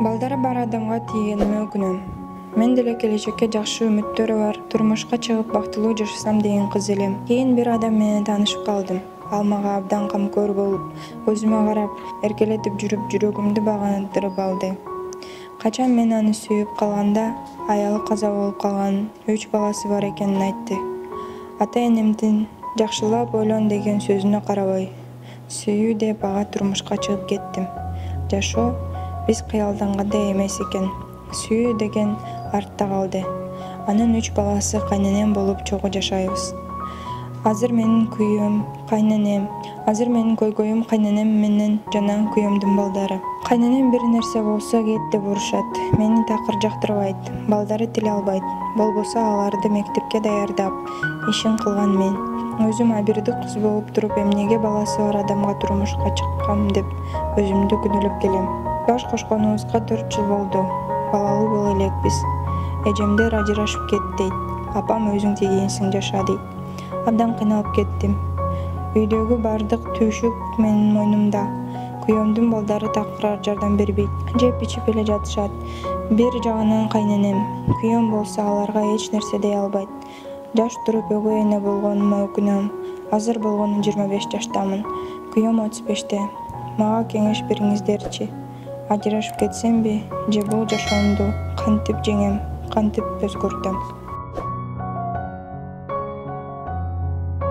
Балдары бар адамга тийгениме өкүнөм. Мен деле келечекке жакшы үмүттөрү бар, турмушка чыгып бактылуу жашасам деген кыз элем. Кийин бир адам менен таанышып калдым. Ал мага абдан камкор болуп, көзүмө карап, эркелетип жүрүп, жүрөгүмдү багындырып алды. Качан мен аны сүйүп калганда, аялы каза болуп калганын, 3 баласы бар экенин айтты. Ата-энемдин жакшылап ойлон деген сөзүнө карабай, сүйүү деп ага турмушка чыгып кеттим. Жашоо биз кыялдангандай эмес экен. Сүйүү деген артта калды. Анын 3 баласы кайненем болуп чогуу жашайбыз. Азыр менин көйгөйүм кайненем менен жана күйөөмдүн балдары. Кайненем бир нерсе болсо кет деп урушат. Мени такыр жактырбайт. Балдары тиле албайт. Болбосо аларды мектепке даярдап, ишин кылган мен. Өзүм абирдик кыз болуп туруп эмнеге баласы бар адамга турмушка чыккам деп өзүмдү күнөөлөп келем. Баш кошконубузга 4 жыл болду. Балалуу боло элекпиз. Эжемдер ажырашып кетти дейт. Апам өзүң тийгенсиң жаша дейт. Абдан кыйналып кеттим. Үйдөгү бардык түйшүк менин мойнумда. Күйөөмдүн балдары такыр жардам бербейт. Жеп ичип эле жатышат. Бир жагынан кайненем, күйөөм болсо аларга эч нерсе дей албайт. Жаш туруп өгөй эне болгонума өкүнөм. Азыр болгону 25 жаштамын. Күйөөм 35-те. Мага кеңеш бериңиздерчи. Ажырашып кетсемби же бул жашоомду кантип жеңем, кантип өзгөртөм?